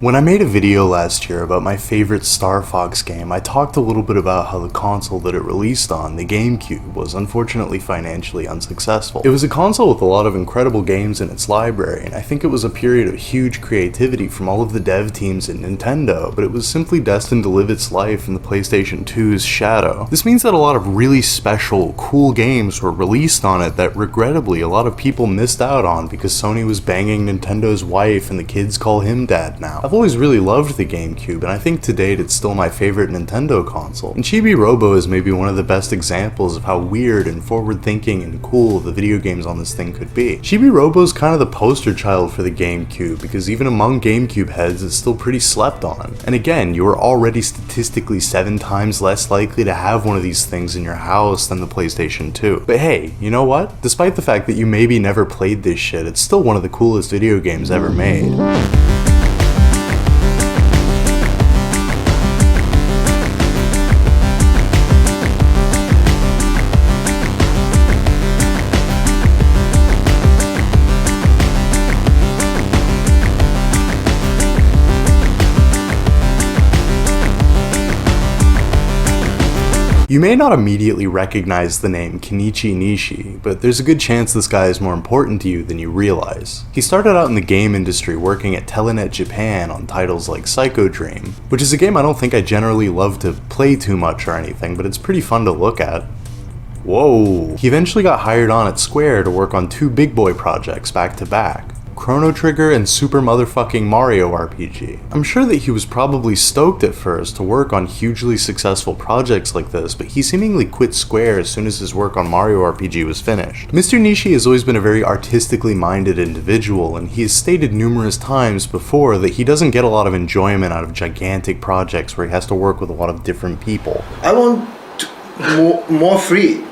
When I made a video last year about my favorite Star Fox game, I talked a little bit about how the console that it released on, the GameCube, was unfortunately financially unsuccessful. It was a console with a lot of incredible games in its library, and I think it was a period of huge creativity from all of the dev teams at Nintendo, but it was simply destined to live its life in the PlayStation 2's shadow. This means that a lot of really special, cool games were released on it that regrettably a lot of people missed out on because Sony was banging Nintendo's wife and the kids call him dad now. I've always really loved the GameCube, and I think to date it's still my favorite Nintendo console. And Chibi Robo is maybe one of the best examples of how weird and forward-thinking and cool the video games on this thing could be. Chibi Robo is kind of the poster child for the GameCube, because even among GameCube heads it's still pretty slept on. And again, you are already statistically 7 times less likely to have one of these things in your house than the PlayStation 2. But hey, you know what? Despite the fact that you maybe never played this shit, it's still one of the coolest video games ever made. You may not immediately recognize the name Kenichi Nishi, but there's a good chance this guy is more important to you than you realize. He started out in the game industry working at Telenet Japan on titles like Psycho Dream, which is a game I don't think I generally love to play too much or anything, but it's pretty fun to look at. Whoa. He eventually got hired on at Square to work on 2 big boy projects back to back. Chrono Trigger and Super Motherfucking Mario RPG. I'm sure that he was probably stoked at first to work on hugely successful projects like this, but he seemingly quit Square as soon as his work on Mario RPG was finished. Mr. Nishi has always been a very artistically minded individual, and he has stated numerous times before that he doesn't get a lot of enjoyment out of gigantic projects where he has to work with a lot of different people. I want more freedom.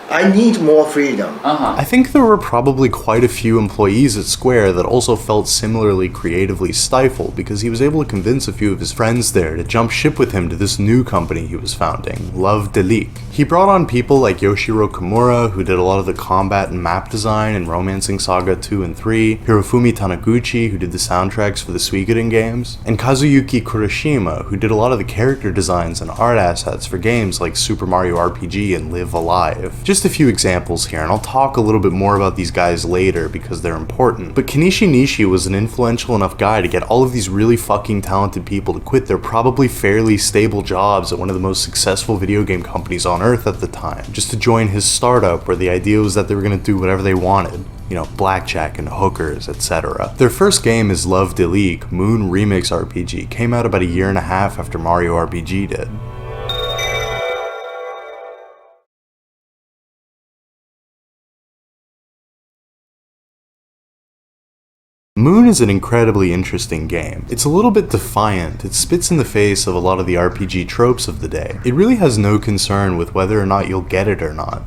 I need more freedom. I think there were probably quite a few employees at Square that also felt similarly creatively stifled, because he was able to convince a few of his friends there to jump ship with him to this new company he was founding, Love Delique. He brought on people like Yoshiro Kimura, who did a lot of the combat and map design in Romancing Saga 2 and 3, Hirofumi Taniguchi, who did the soundtracks for the Suikoden games, and Kazuyuki Kurashima, who did a lot of the character designs and art assets for games like Super Mario RPG and Live Alive. Just a few examples here, and I'll talk a little bit more about these guys later because they're important. But Kenichi Nishi was an influential enough guy to get all of these really fucking talented people to quit their probably fairly stable jobs at one of the most successful video game companies on earth at the time, just to join his startup where the idea was that they were going to do whatever they wanted. You know, blackjack and hookers, etc. Their first game is Love Delique, Moon Remix RPG, came out about a year and a half after Mario RPG did. Moon is an incredibly interesting game. It's a little bit defiant, it spits in the face of a lot of the RPG tropes of the day. It really has no concern with whether or not you'll get it or not.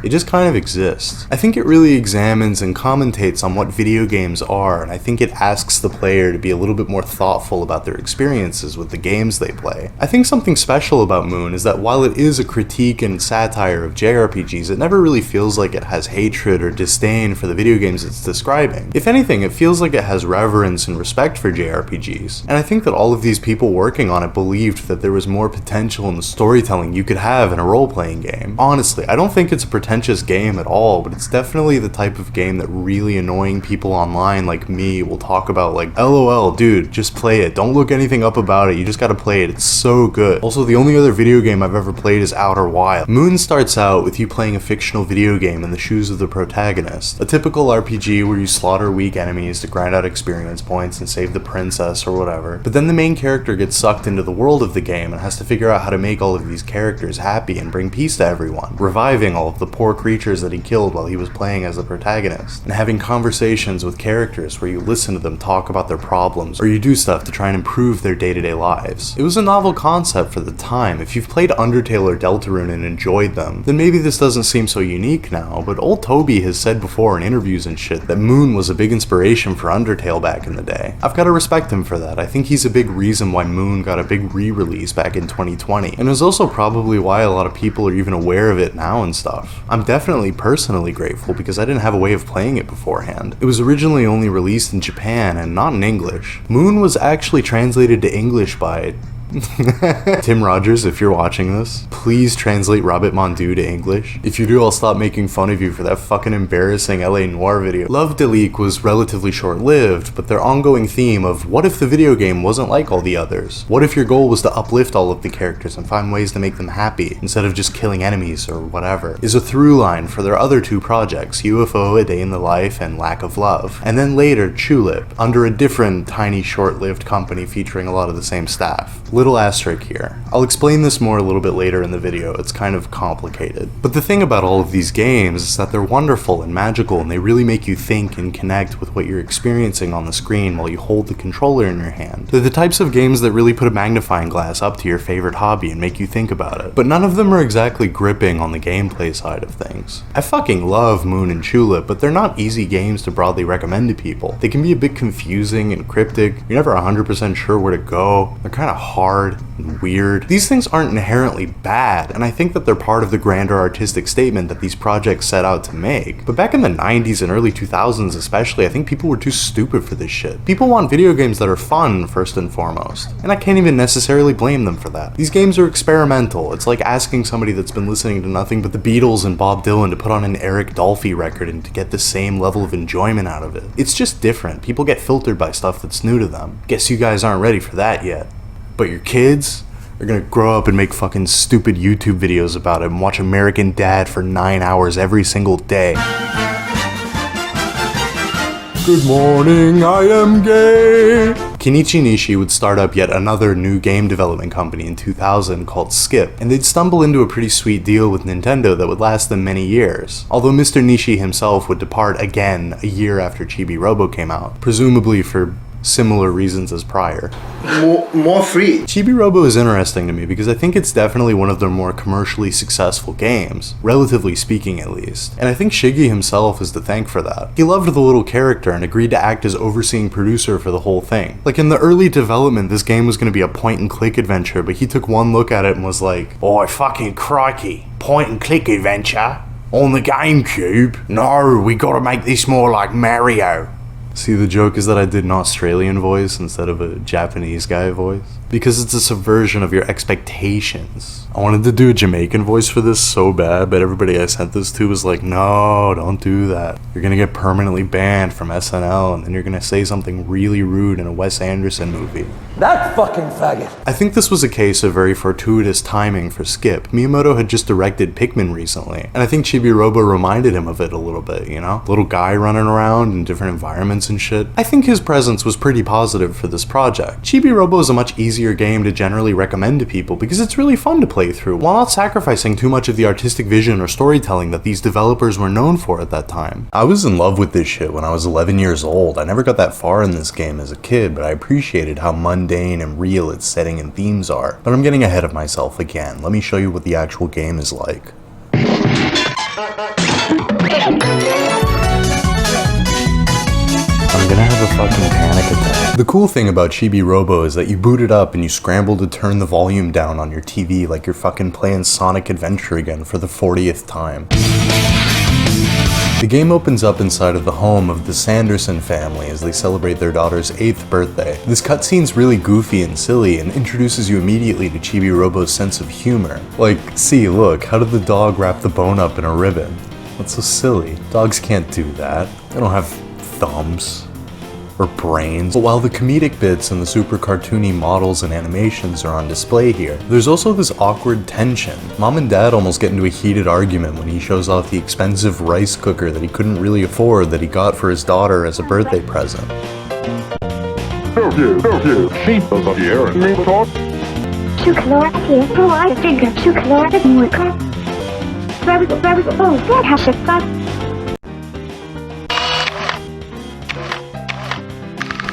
It just kind of exists. I think it really examines and commentates on what video games are, and I think it asks the player to be a little bit more thoughtful about their experiences with the games they play. I think something special about Moon is that while it is a critique and satire of JRPGs, it never really feels like it has hatred or disdain for the video games it's describing. If anything, it feels like it has reverence and respect for JRPGs. And I think that all of these people working on it believed that there was more potential in the storytelling you could have in a role-playing game. Honestly, I don't think it's a pretentious game at all, but it's definitely the type of game that really annoying people online like me will talk about, like, LOL, dude, just play it. Don't look anything up about it. You just gotta play it. It's so good. Also, the only other video game I've ever played is Outer Wild. Moon starts out with you playing a fictional video game in the shoes of the protagonist. A typical RPG where you slaughter weak enemies to grind out experience points and save the princess or whatever. But then the main character gets sucked into the world of the game and has to figure out how to make all of these characters happy and bring peace to everyone, reviving all of the poor creatures that he killed while he was playing as the protagonist, and having conversations with characters where you listen to them talk about their problems, or you do stuff to try and improve their day-to-day lives. It was a novel concept for the time. If you've played Undertale or Deltarune and enjoyed them, then maybe this doesn't seem so unique now, but old Toby has said before in interviews and shit that Moon was a big inspiration for Undertale back in the day. I've gotta respect him for that. I think he's a big reason why Moon got a big re-release back in 2020, and it was also probably why a lot of people are even aware of it now and stuff. I'm definitely personally grateful because I didn't have a way of playing it beforehand. It was originally only released in Japan and not in English. Moon was actually translated to English by Tim Rogers, if you're watching this, please translate Rabbit Mondu to English. If you do, I'll stop making fun of you for that fucking embarrassing LA Noire video. Love Deleek was relatively short-lived, but their ongoing theme of what if the video game wasn't like all the others? What if your goal was to uplift all of the characters and find ways to make them happy, instead of just killing enemies or whatever, is a through line for their other two projects, UFO, A Day in the Life, and Lack of Love. And then later, Tulip, under a different, tiny, short-lived company featuring a lot of the same staff. Little asterisk here. I'll explain this more a little bit later in the video, it's kind of complicated. But the thing about all of these games is that they're wonderful and magical and they really make you think and connect with what you're experiencing on the screen while you hold the controller in your hand. They're the types of games that really put a magnifying glass up to your favorite hobby and make you think about it. But none of them are exactly gripping on the gameplay side of things. I fucking love Moon and Tulip, but they're not easy games to broadly recommend to people. They can be a bit confusing and cryptic, you're never 100% sure where to go, they're kinda hard and weird. These things aren't inherently bad, and I think that they're part of the grander artistic statement that these projects set out to make. But back in the 90s and early 2000s especially, I think people were too stupid for this shit. People want video games that are fun, first and foremost, and I can't even necessarily blame them for that. These games are experimental. It's like asking somebody that's been listening to nothing but the Beatles and Bob Dylan to put on an Eric Dolphy record and to get the same level of enjoyment out of it. It's just different. People get filtered by stuff that's new to them. Guess you guys aren't ready for that yet. But your kids are gonna grow up and make fucking stupid YouTube videos about it and watch American Dad for 9 hours every single day. Good morning, I am gay. Kenichi Nishi would start up yet another new game development company in 2000 called Skip, and they'd stumble into a pretty sweet deal with Nintendo that would last them many years. Although Mr. Nishi himself would depart again a year after Chibi Robo came out, presumably for similar reasons as prior. More free. Chibi Robo is interesting to me because I think it's definitely one of their more commercially successful games, relatively speaking at least. And I think Shiggy himself is to thank for that. He loved the little character and agreed to act as overseeing producer for the whole thing. Like in the early development, this game was going to be a point and click adventure, but he took one look at it and was like, "Oh fucking crikey, point and click adventure? On the GameCube? No, we gotta make this more like Mario." See, the joke is that I did an Australian voice instead of a Japanese guy voice. Because it's a subversion of your expectations. I wanted to do a Jamaican voice for this so bad, but everybody I sent this to was like, no, don't do that. You're gonna get permanently banned from SNL, and then you're gonna say something really rude in a Wes Anderson movie. That fucking faggot. I think this was a case of very fortuitous timing for Skip. Miyamoto had just directed Pikmin recently, and I think Chibi Robo reminded him of it a little bit, you know? Little guy running around in different environments and shit. I think his presence was pretty positive for this project. Chibi Robo is a much easier game to generally recommend to people because it's really fun to play through, while not sacrificing too much of the artistic vision or storytelling that these developers were known for at that time. I was in love with this shit when I was 11 years old. I never got that far in this game as a kid, but I appreciated how mundane and real its setting and themes are. But I'm getting ahead of myself again. Let me show you what the actual game is like. I'm gonna have a fucking panic attack. The cool thing about Chibi Robo is that you boot it up and you scramble to turn the volume down on your TV like you're fucking playing Sonic Adventure again for the 40th time. The game opens up inside of the home of the Sanderson family as they celebrate their daughter's 8th birthday. This cutscene's really goofy and silly and introduces you immediately to Chibi Robo's sense of humor. Like, see, look, how did the dog wrap the bone up in a ribbon? That's so silly. Dogs can't do that. They don't have thumbs or brains. But while the comedic bits and the super cartoony models and animations are on display here, there's also this awkward tension. Mom and Dad almost get into a heated argument when he shows off the expensive rice cooker that he couldn't really afford that he got for his daughter as a birthday present.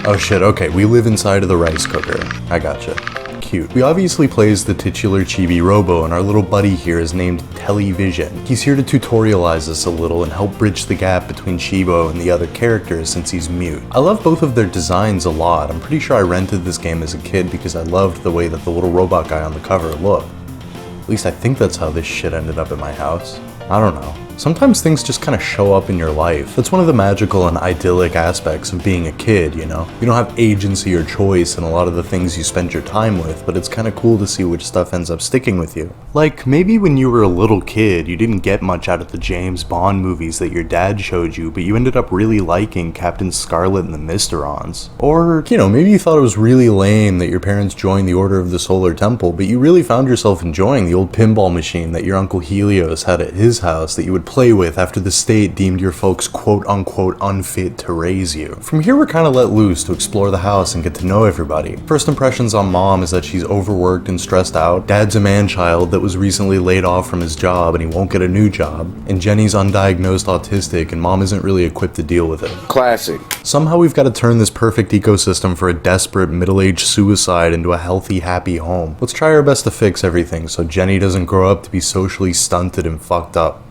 Oh shit, okay, we live inside of the rice cooker. I gotcha. Cute. We obviously play as the titular Chibi Robo, and our little buddy here is named Television. He's here to tutorialize us a little and help bridge the gap between Chibo and the other characters since he's mute. I love both of their designs a lot. I'm pretty sure I rented this game as a kid because I loved the way that the little robot guy on the cover looked. At least I think that's how this shit ended up at my house. I don't know. Sometimes things just kind of show up in your life. That's one of the magical and idyllic aspects of being a kid, you know? You don't have agency or choice in a lot of the things you spend your time with, but it's kind of cool to see which stuff ends up sticking with you. Like, maybe when you were a little kid, you didn't get much out of the James Bond movies that your dad showed you, but you ended up really liking Captain Scarlet and the Mysterons. Or, you know, maybe you thought it was really lame that your parents joined the Order of the Solar Temple, but you really found yourself enjoying the old pinball machine that your Uncle Helios had at his house that you would play with after the state deemed your folks quote-unquote unfit to raise you. From here we're kind of let loose to explore the house and get to know everybody. First impressions on Mom is that she's overworked and stressed out. Dad's a man-child that was recently laid off from his job and he won't get a new job. And Jenny's undiagnosed autistic and Mom isn't really equipped to deal with it. Classic. Somehow we've got to turn this perfect ecosystem for a desperate middle-aged suicide into a healthy, happy home. Let's try our best to fix everything so Jenny doesn't grow up to be socially stunted and fucked up.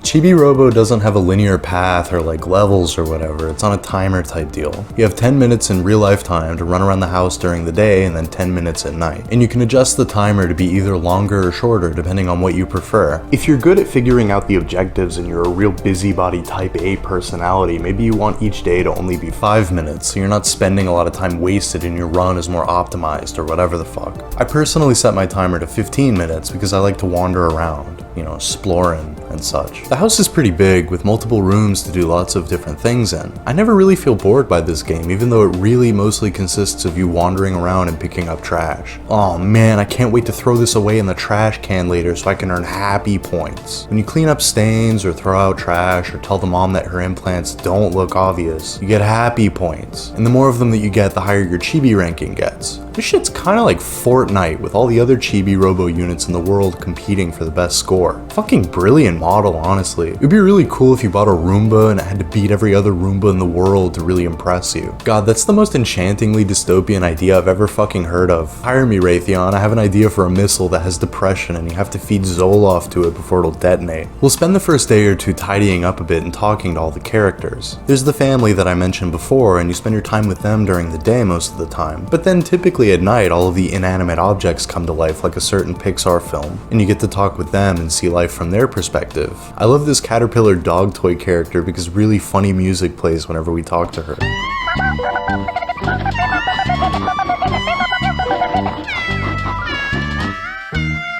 Chibi Robo doesn't have a linear path or like levels or whatever, it's on a timer type deal. You have 10 minutes in real life time to run around the house during the day and then 10 minutes at night. And you can adjust the timer to be either longer or shorter depending on what you prefer. If you're good at figuring out the objectives and you're a real busybody type A personality, maybe you want each day to only be 5 minutes so you're not spending a lot of time wasted and your run is more optimized or whatever the fuck. I personally set my timer to 15 minutes because I like to wander around, you know, exploring and such. The house is pretty big with multiple rooms to do lots of different things in. I never really feel bored by this game even though it really mostly consists of you wandering around and picking up trash. Oh man, I can't wait to throw this away in the trash can later so I can earn happy points. When you clean up stains or throw out trash or tell the mom that her implants don't look obvious, you get happy points. And the more of them that you get, the higher your Chibi ranking gets. This shit's kinda like Fortnite with all the other Chibi Robo units in the world competing for the best score. Fucking brilliant model, honestly. It would be really cool if you bought a Roomba and it had to beat every other Roomba in the world to really impress you. God, that's the most enchantingly dystopian idea I've ever fucking heard of. Hire me, Raytheon, I have an idea for a missile that has depression and you have to feed Zoloft to it before it'll detonate. We'll spend the first day or two tidying up a bit and talking to all the characters. There's the family that I mentioned before and you spend your time with them during the day most of the time. But then typically at night, all of the inanimate objects come to life like a certain Pixar film, and you get to talk with them and see life from their perspective. I love this caterpillar dog toy character because really funny music plays whenever we talk to her.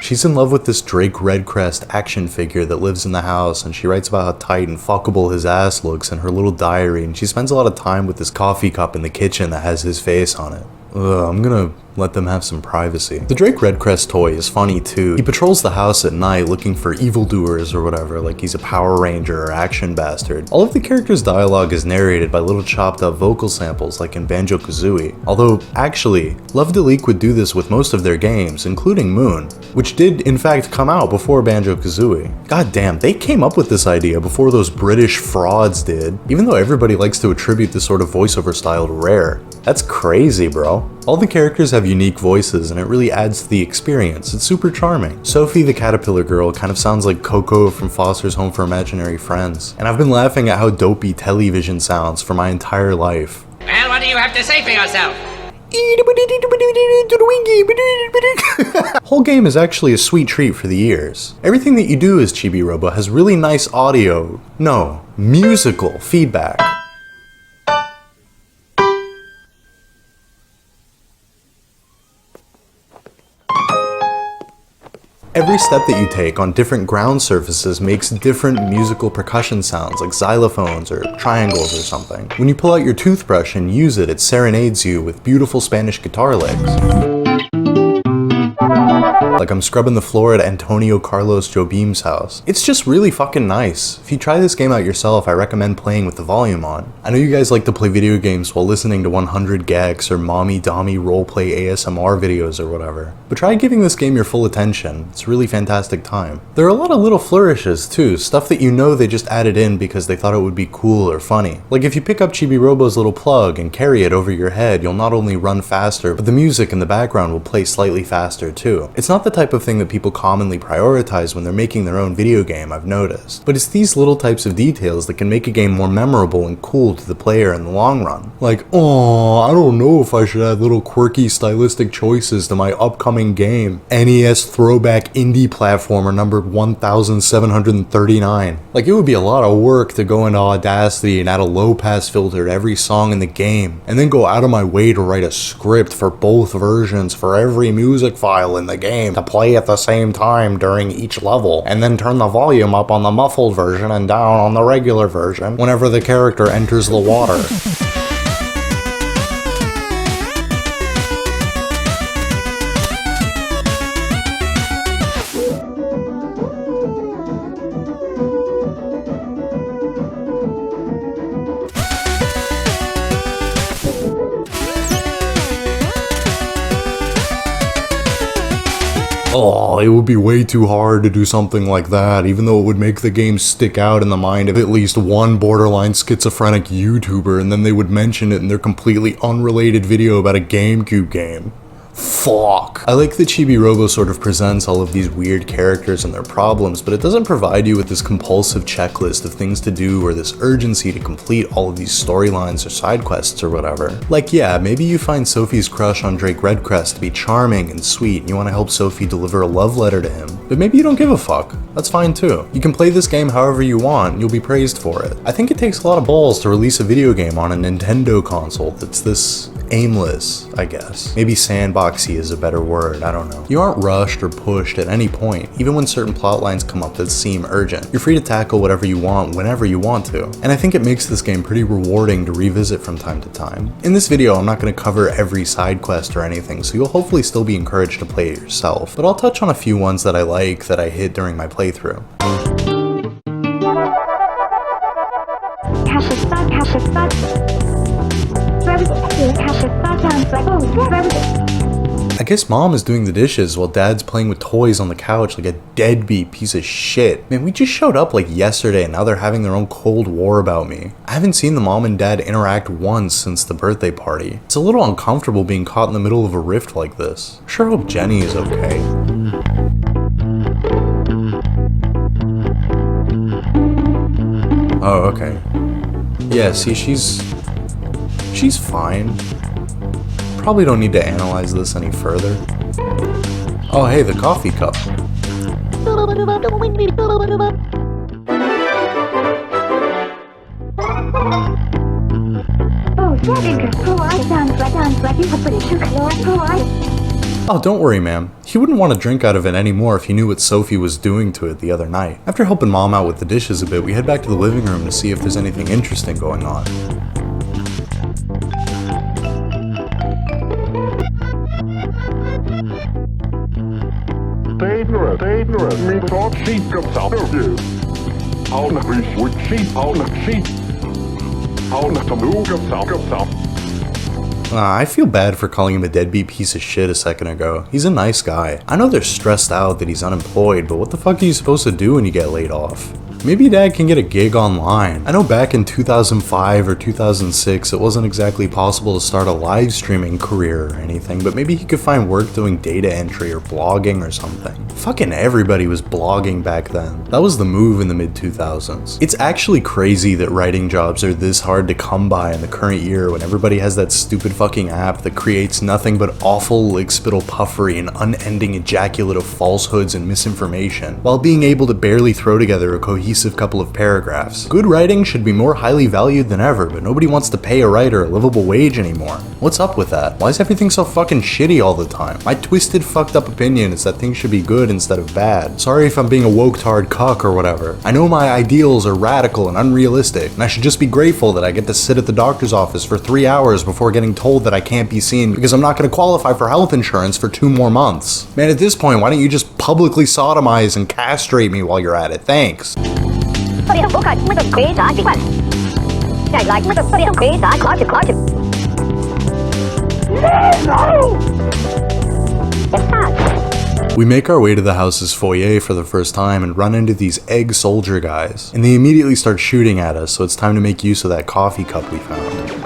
She's in love with this Drake Redcrest action figure that lives in the house, and she writes about how tight and fuckable his ass looks in her little diary, and she spends a lot of time with this coffee cup in the kitchen that has his face on it. I'm gonna let them have some privacy. The Drake Redcrest toy is funny too. He patrols the house at night looking for evildoers or whatever, like he's a Power Ranger or action bastard. All of the characters' dialogue is narrated by little chopped up vocal samples like in Banjo-Kazooie. Although, actually, Love Deleque would do this with most of their games, including Moon, which did in fact come out before Banjo-Kazooie. God damn, they came up with this idea before those British frauds did, even though everybody likes to attribute this sort of voiceover style to Rare. That's crazy, bro. All the characters have unique voices and it really adds to the experience. It's super charming. Sophie the Caterpillar Girl kind of sounds like Coco from Foster's Home for Imaginary Friends. And I've been laughing at how dopey television sounds for my entire life. Well, what do you have to say for yourself? Whole game is actually a sweet treat for the ears. Everything that you do as Chibi Robo has really nice audio, no, musical feedback. Every step that you take on different ground surfaces makes different musical percussion sounds like xylophones or triangles or something. When you pull out your toothbrush and use it, it serenades you with beautiful Spanish guitar licks. Like I'm scrubbing the floor at Antonio Carlos Jobim's house. It's just really fucking nice. If you try this game out yourself, I recommend playing with the volume on. I know you guys like to play video games while listening to 100 gecs or mommy dommy roleplay ASMR videos or whatever, but try giving this game your full attention. It's a really fantastic time. There are a lot of little flourishes too, stuff that you know they just added in because they thought it would be cool or funny. Like if you pick up Chibi Robo's little plug and carry it over your head, you'll not only run faster, but the music in the background will play slightly faster too. It's not the type of thing that people commonly prioritize when they're making their own video game, I've noticed. But it's these little types of details that can make a game more memorable and cool to the player in the long run. Like, oh, I don't know if I should add little quirky stylistic choices to my upcoming game. NES throwback indie platformer numbered 1739. Like, it would be a lot of work to go into Audacity and add a low pass filter to every song in the game, and then go out of my way to write a script for both versions for every music file in the game to play at the same time during each level, and then turn the volume up on the muffled version and down on the regular version whenever the character enters the water. Oh, it would be way too hard to do something like that, even though it would make the game stick out in the mind of at least one borderline schizophrenic YouTuber, and then they would mention it in their completely unrelated video about a GameCube game. Fuck. I like that Chibi Robo sort of presents all of these weird characters and their problems, but it doesn't provide you with this compulsive checklist of things to do or this urgency to complete all of these storylines or side quests or whatever. Like, yeah, maybe you find Sophie's crush on Drake Redcrest to be charming and sweet and you want to help Sophie deliver a love letter to him, but maybe you don't give a fuck. That's fine too. You can play this game however you want and you'll be praised for it. I think it takes a lot of balls to release a video game on a Nintendo console that's this aimless, I guess. Maybe sandboxy is a better word, I don't know. You aren't rushed or pushed at any point, even when certain plot lines come up that seem urgent. You're free to tackle whatever you want whenever you want to, and I think it makes this game pretty rewarding to revisit from time to time. In this video, I'm not going to cover every side quest or anything, so you'll hopefully still be encouraged to play it yourself, but I'll touch on a few ones that I like that I hit during my playthrough. I guess mom is doing the dishes while dad's playing with toys on the couch like a deadbeat piece of shit. Man, we just showed up like yesterday and now they're having their own cold war about me. I haven't seen the mom and dad interact once since the birthday party. It's a little uncomfortable being caught in the middle of a rift like this. Sure hope Jenny is okay. Oh, okay. Yeah, see, she's fine. Probably don't need to analyze this any further. Oh hey, the coffee cup. Oh, don't worry, ma'am. He wouldn't want to drink out of it anymore if he knew what Sophie was doing to it the other night. After helping mom out with the dishes a bit, we head back to the living room to see if there's anything interesting going on. I feel bad for calling him a deadbeat piece of shit a second ago. He's a nice guy. I know they're stressed out that he's unemployed, but what the fuck are you supposed to do when you get laid off? Maybe dad can get a gig online. I know back in 2005 or 2006 it wasn't exactly possible to start a live streaming career or anything, but maybe he could find work doing data entry or blogging or something. Fucking everybody was blogging back then. That was the move in the mid-2000s. It's actually crazy that writing jobs are this hard to come by in the current year when everybody has that stupid fucking app that creates nothing but awful lickspittle puffery and unending ejaculate of falsehoods and misinformation, while being able to barely throw together a cohesive couple of paragraphs. Good writing should be more highly valued than ever, but nobody wants to pay a writer a livable wage anymore. What's up with that? Why is everything so fucking shitty all the time? My twisted, fucked up opinion is that things should be good instead of bad. Sorry if I'm being a woke-tard cuck or whatever. I know my ideals are radical and unrealistic, and I should just be grateful that I get to sit at the doctor's office for 3 hours before getting told that I can't be seen because I'm not going to qualify for health insurance for 2 more months. Man, at this point, why don't you just publicly sodomize and castrate me while you're at it? Thanks. We make our way to the house's foyer for the first time and run into these egg soldier guys, and they immediately start shooting at us, so it's time to make use of that coffee cup we found.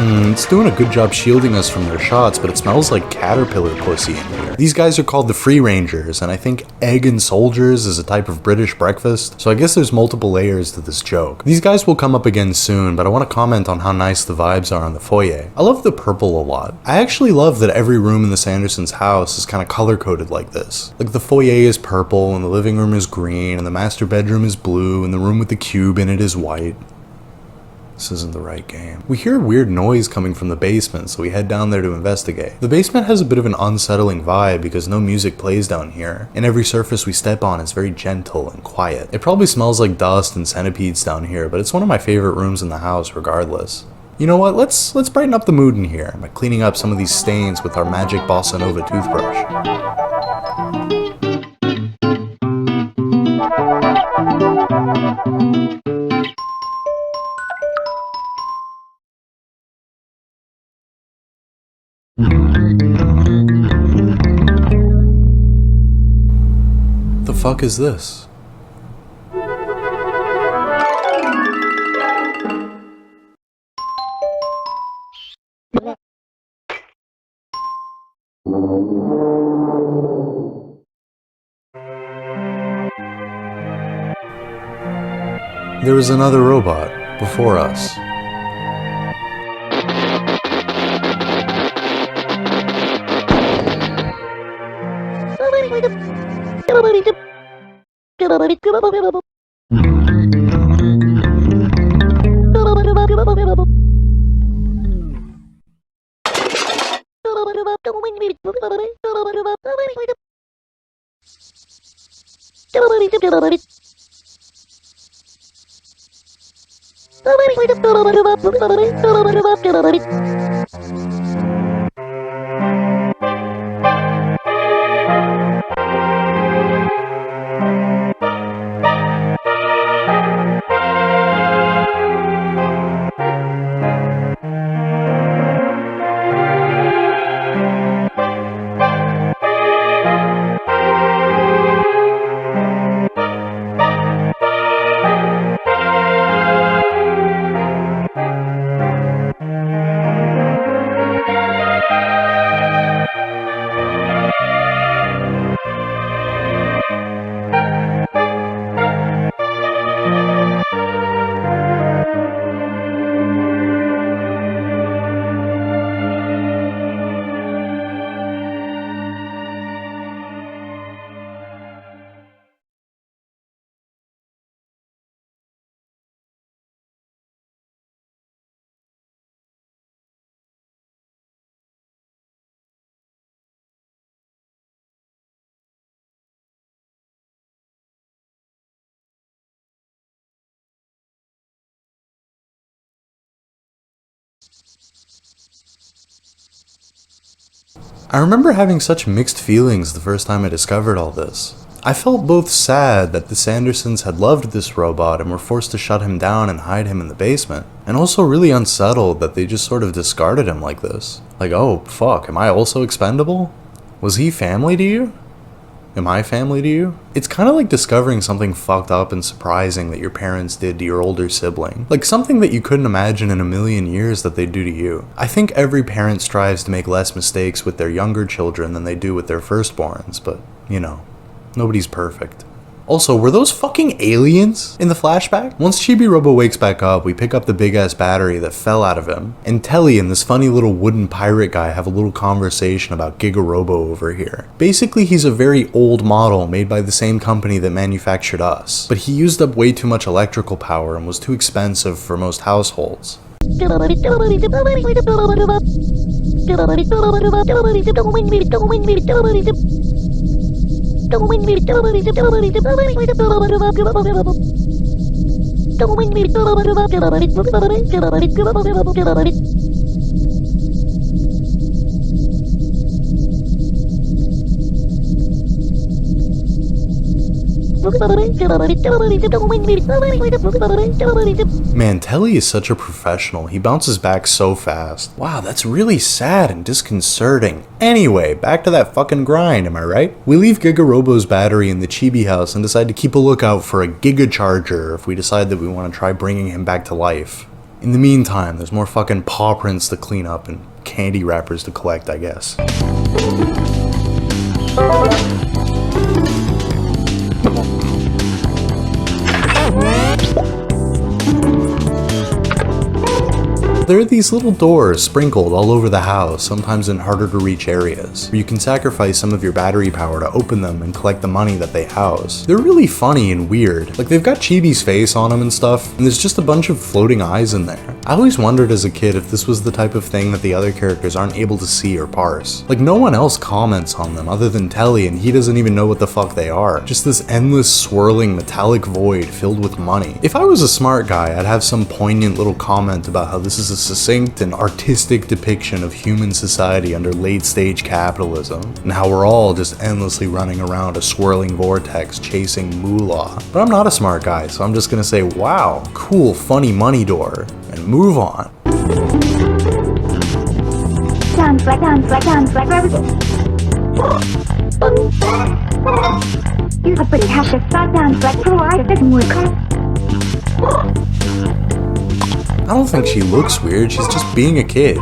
It's doing a good job shielding us from their shots, but it smells like caterpillar pussy in here. These guys are called the Free Rangers, and I think egg and soldiers is a type of British breakfast, so I guess there's multiple layers to this joke. These guys will come up again soon, but I want to comment on how nice the vibes are in the foyer. I love the purple a lot. I actually love that every room in the Sandersons' house is kind of color-coded like this. Like the foyer is purple, and the living room is green, and the master bedroom is blue, and the room with the cube in it is white. This isn't the right game. We hear a weird noise coming from the basement, so we head down there to investigate. The basement has a bit of an unsettling vibe because no music plays down here, and every surface we step on is very gentle and quiet. It probably smells like dust and centipedes down here, but it's one of my favorite rooms in the house regardless. You know what, let's brighten up the mood in here by cleaning up some of these stains with our magic bossa nova toothbrush. The fuck is this? There was another robot before us. I remember having such mixed feelings the first time I discovered all this. I felt both sad that the Sandersons had loved this robot and were forced to shut him down and hide him in the basement, and also really unsettled that they just sort of discarded him like this. Like, oh, fuck, am I also expendable? Was he family to you? Am I family to you? It's kind of like discovering something fucked up and surprising that your parents did to your older sibling. Like something that you couldn't imagine in a million years that they'd do to you. I think every parent strives to make less mistakes with their younger children than they do with their firstborns, but, you know, nobody's perfect. Also, were those fucking aliens in the flashback? Once Chibi Robo wakes back up, we pick up the big-ass battery that fell out of him, and Telly and this funny little wooden pirate guy have a little conversation about Giga Robo over here. Basically, he's a very old model made by the same company that manufactured us, but he used up way too much electrical power and was too expensive for most households. Man, Telly is such a professional. He bounces back so fast. Wow, that's really sad and disconcerting. Anyway, back to that fucking grind, am I right? We leave Giga Robo's battery in the Chibi house and decide to keep a lookout for a Giga Charger if we decide that we want to try bringing him back to life. In the meantime, there's more fucking paw prints to clean up and candy wrappers to collect, I guess. There are these little doors sprinkled all over the house, sometimes in harder to reach areas, where you can sacrifice some of your battery power to open them and collect the money that they house. They're really funny and weird. Like, they've got Chibi's face on them and stuff, and there's just a bunch of floating eyes in there. I always wondered as a kid if this was the type of thing that the other characters aren't able to see or parse. Like, no one else comments on them other than Telly, and he doesn't even know what the fuck they are. Just this endless swirling metallic void filled with money. If I was a smart guy, I'd have some poignant little comment about how this is a succinct and artistic depiction of human society under late-stage capitalism, and how we're all just endlessly running around a swirling vortex chasing moolah. But I'm not a smart guy, so I'm just gonna say, wow, cool, funny money door, and move on. I don't think she looks weird, she's just being a kid.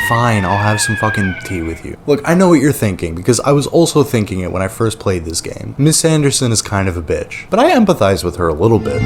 Fine, I'll have some fucking tea with you. Look, I know what you're thinking, because I was also thinking it when I first played this game. Miss Sanderson is kind of a bitch, but I empathize with her a little bit.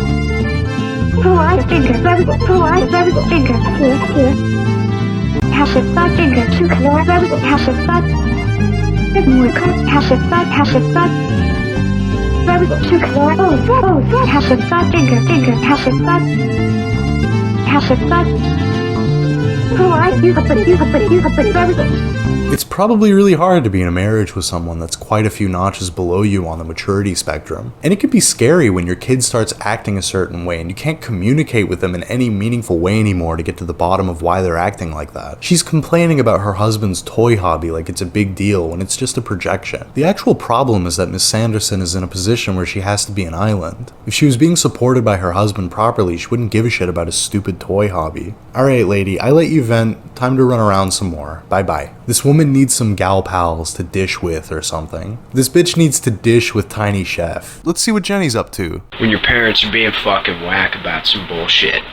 It's probably really hard to be in a marriage with someone that's quite a few notches below you on the maturity spectrum. And it can be scary when your kid starts acting a certain way and you can't communicate with them in any meaningful way anymore to get to the bottom of why they're acting like that. She's complaining about her husband's toy hobby like it's a big deal when it's just a projection. The actual problem is that Miss Sanderson is in a position where she has to be an island. If she was being supported by her husband properly, she wouldn't give a shit about his stupid toy hobby. Alright lady, I let you vent, time to run around some more. Bye bye. This woman needs some gal pals to dish with or something. This bitch needs to dish with Tiny Chef. Let's see what Jenny's up to. When your parents are being fucking whack about some bullshit.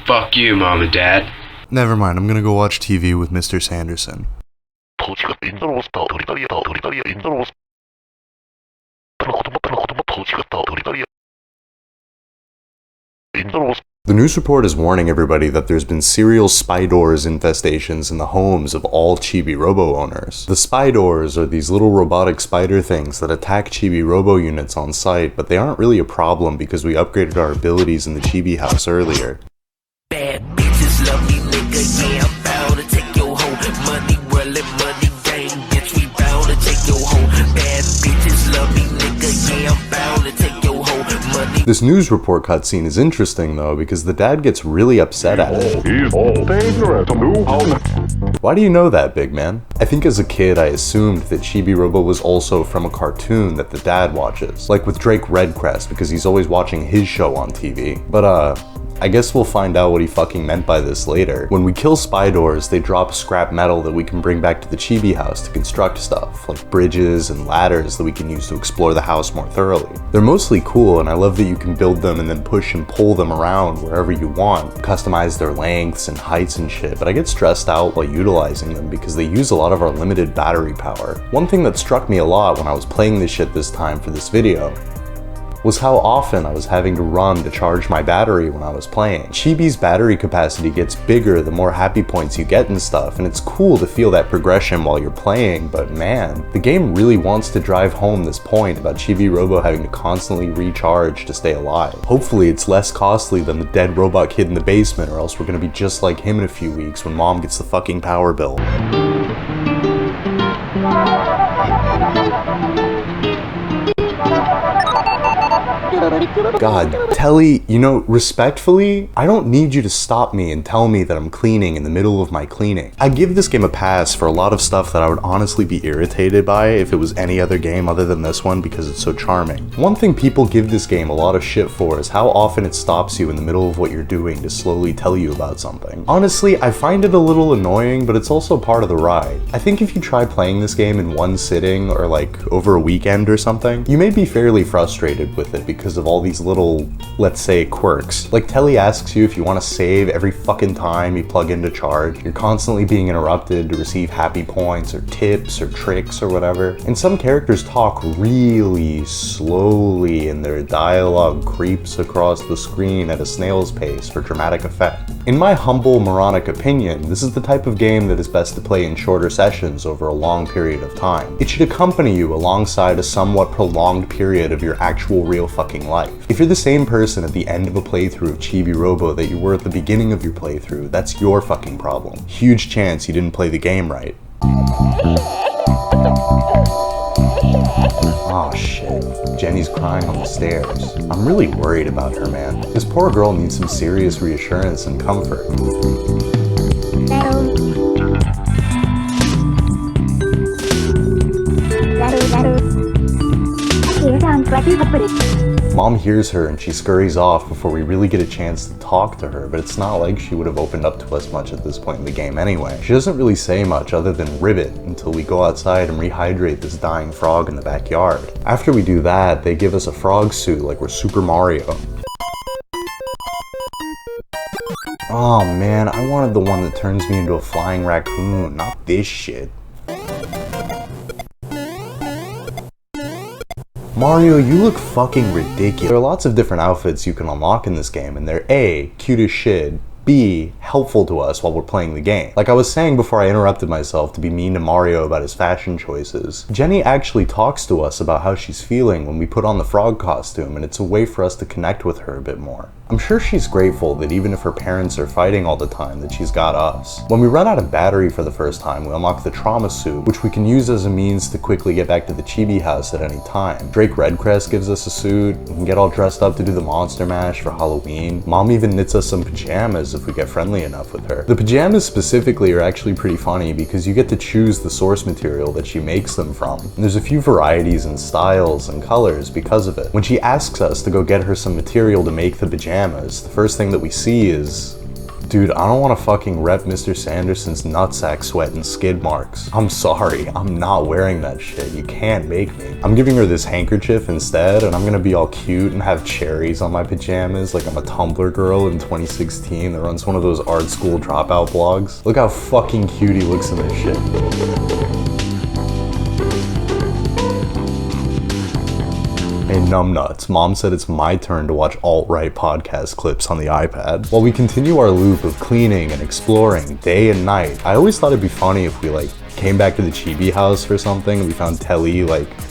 Fuck you, Mom and Dad. Never mind, I'm gonna go watch TV with Mr. Sanderson. The news report is warning everybody that there's been serial spy doors infestations in the homes of all Chibi Robo owners. The spy doors are these little robotic spider things that attack Chibi Robo units on site, but they aren't really a problem because we upgraded our abilities in the Chibi house earlier. Bad bitches love me, nigga, yeah, I'm bound to take your home. Money, well, and money gang, bitch, we bound to take your home. Bad bitches love me, nigga, yeah, I'm bound to take your home. Money. This news report cutscene is interesting though, because the dad gets really upset at it. Why do you know that, big man? I think as a kid I assumed that Chibi Robo was also from a cartoon that the dad watches, like with Drake Redcrest, because he's always watching his show on TV. But I guess we'll find out what he fucking meant by this later. When we kill spy doors, they drop scrap metal that we can bring back to the Chibi house to construct stuff, like bridges and ladders that we can use to explore the house more thoroughly. They're mostly cool, and I love that you can build them and then push and pull them around wherever you want, customize their lengths and heights and shit, but I get stressed out while utilizing them because they use a lot of our limited battery power. One thing that struck me a lot when I was playing this shit this time for this video was how often I was having to run to charge my battery when I was playing. Chibi's battery capacity gets bigger the more happy points you get and stuff, and it's cool to feel that progression while you're playing, but man, the game really wants to drive home this point about Chibi Robo having to constantly recharge to stay alive. Hopefully it's less costly than the dead robot kid in the basement, or else we're gonna be just like him in a few weeks when mom gets the fucking power bill. God Telly, you know, respectfully, I don't need you to stop me and tell me that I'm cleaning in the middle of my cleaning. I give this game a pass for a lot of stuff that I would honestly be irritated by if it was any other game other than this one because it's so charming. One thing people give this game a lot of shit for is how often it stops you in the middle of what you're doing to slowly tell you about something. Honestly, I find it a little annoying, but it's also part of the ride. I think if you try playing this game in one sitting or like over a weekend or something, you may be fairly frustrated with it because of all these little, let's say, quirks. Like Telly asks you if you want to save every fucking time you plug into charge. You're constantly being interrupted to receive happy points or tips or tricks or whatever. And some characters talk really slowly and their dialogue creeps across the screen at a snail's pace for dramatic effect. In my humble moronic opinion, this is the type of game that is best to play in shorter sessions over a long period of time. It should accompany you alongside a somewhat prolonged period of your actual real fucking life. If you're the same person at the end of a playthrough of Chibi Robo that you were at the beginning of your playthrough, that's your fucking problem. Huge chance you didn't play the game right. Oh shit, Jenny's crying on the stairs. I'm really worried about her, man. This poor girl needs some serious reassurance and comfort. Mom hears her and she scurries off before we really get a chance to talk to her, but it's not like she would have opened up to us much at this point in the game anyway. She doesn't really say much other than ribbit until we go outside and rehydrate this dying frog in the backyard. After we do that, they give us a frog suit like we're Super Mario. Oh man, I wanted the one that turns me into a flying raccoon, not this shit. Mario, you look fucking ridiculous. There are lots of different outfits you can unlock in this game, and they're A, cute as shit, B, helpful to us while we're playing the game. Like I was saying before I interrupted myself to be mean to Mario about his fashion choices, Jenny actually talks to us about how she's feeling when we put on the frog costume, and it's a way for us to connect with her a bit more. I'm sure she's grateful that even if her parents are fighting all the time, that she's got us. When we run out of battery for the first time, we unlock the trauma suit, which we can use as a means to quickly get back to the Chibi house at any time. Drake Redcrest gives us a suit, we can get all dressed up to do the Monster Mash for Halloween. Mom even knits us some pajamas if we get friendly enough with her. The pajamas specifically are actually pretty funny because you get to choose the source material that she makes them from. And there's a few varieties and styles and colors because of it. When she asks us to go get her some material to make the pajamas, the first thing that we see is, dude, I don't want to fucking rep Mr. Sanderson's nutsack sweat and skid marks. I'm sorry, I'm not wearing that shit. You can't make me. I'm giving her this handkerchief instead, and I'm gonna be all cute and have cherries on my pajamas like I'm a Tumblr girl in 2016 that runs one of those art school dropout blogs. Look how fucking cute he looks in this shit. Hey numbnuts, Mom said it's my turn to watch alt-right podcast clips on the iPad. While we continue our loop of cleaning and exploring day and night, I always thought it'd be funny if we came back to the Chibi house for something and we found Telly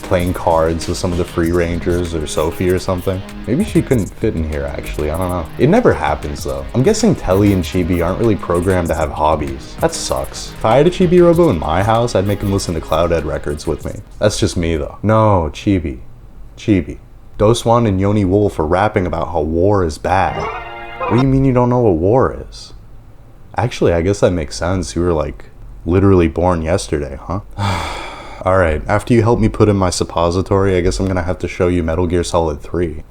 playing cards with some of the Free Rangers or Sophie or something. Maybe she couldn't fit in here actually, I don't know. It never happens though. I'm guessing Telly and Chibi aren't really programmed to have hobbies. That sucks. If I had a Chibi Robo in my house, I'd make him listen to Cloudhead records with me. That's just me though. No, Chibi. Doswan and Yoni Wolf are rapping about how war is bad. What do you mean you don't know what war is? Actually, I guess that makes sense. You were literally born yesterday, huh? Alright, after you help me put in my suppository, I guess I'm gonna have to show you Metal Gear Solid 3.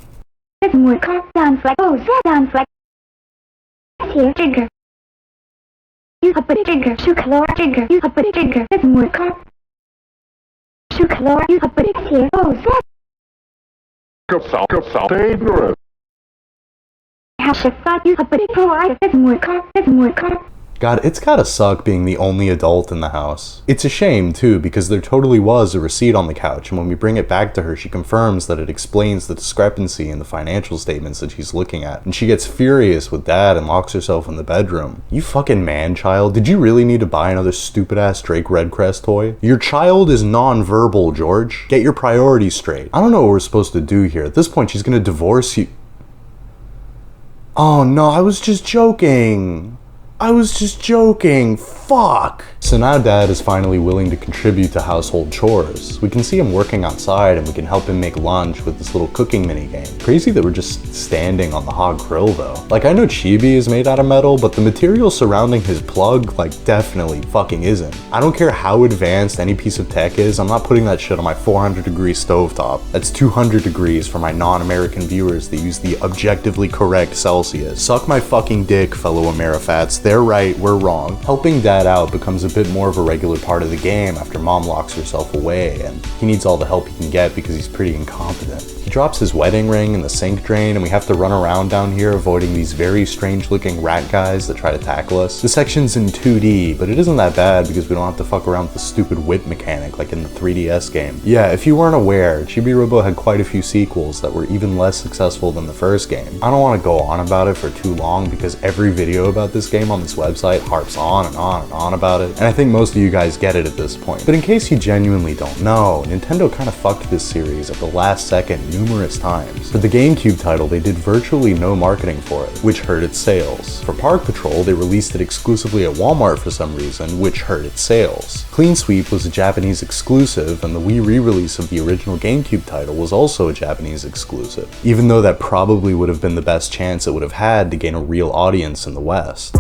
God, it's gotta suck being the only adult in the house. It's a shame, too, because there totally was a receipt on the couch, and when we bring it back to her, she confirms that it explains the discrepancy in the financial statements that she's looking at, and she gets furious with Dad and locks herself in the bedroom. You fucking man-child, did you really need to buy another stupid-ass Drake Redcrest toy? Your child is non-verbal, George. Get your priorities straight. I don't know what we're supposed to do here. At this point, she's gonna divorce you. Oh no, I was just joking. I was just joking. Fuck. So now Dad is finally willing to contribute to household chores. We can see him working outside and we can help him make lunch with this little cooking minigame. Crazy that we're just standing on the hot grill though. Like, I know Chibi is made out of metal, but the material surrounding his plug, like, definitely fucking isn't. I don't care how advanced any piece of tech is, I'm not putting that shit on my 400-degree stovetop. That's 200 degrees for my non-American viewers that use the objectively correct Celsius. Suck my fucking dick, fellow Amerifats. They're right, we're wrong. Helping Dad out becomes a bit more of a regular part of the game after Mom locks herself away, and he needs all the help he can get because he's pretty incompetent. He drops his wedding ring in the sink drain and we have to run around down here avoiding these very strange looking rat guys that try to tackle us. The section's in 2D, but it isn't that bad because we don't have to fuck around with the stupid whip mechanic like in the 3DS game. Yeah, if you weren't aware, Chibi Robo had quite a few sequels that were even less successful than the first game. I don't want to go on about it for too long because every video about this game on this website harps on and on and on about it, and I think most of you guys get it at this point. But in case you genuinely don't know, Nintendo kind of fucked this series at the last second numerous times. For the GameCube title, they did virtually no marketing for it, which hurt its sales. For Park Patrol, they released it exclusively at Walmart for some reason, which hurt its sales. Clean Sweep was a Japanese exclusive, and the Wii re-release of the original GameCube title was also a Japanese exclusive, even though that probably would have been the best chance it would have had to gain a real audience in the West.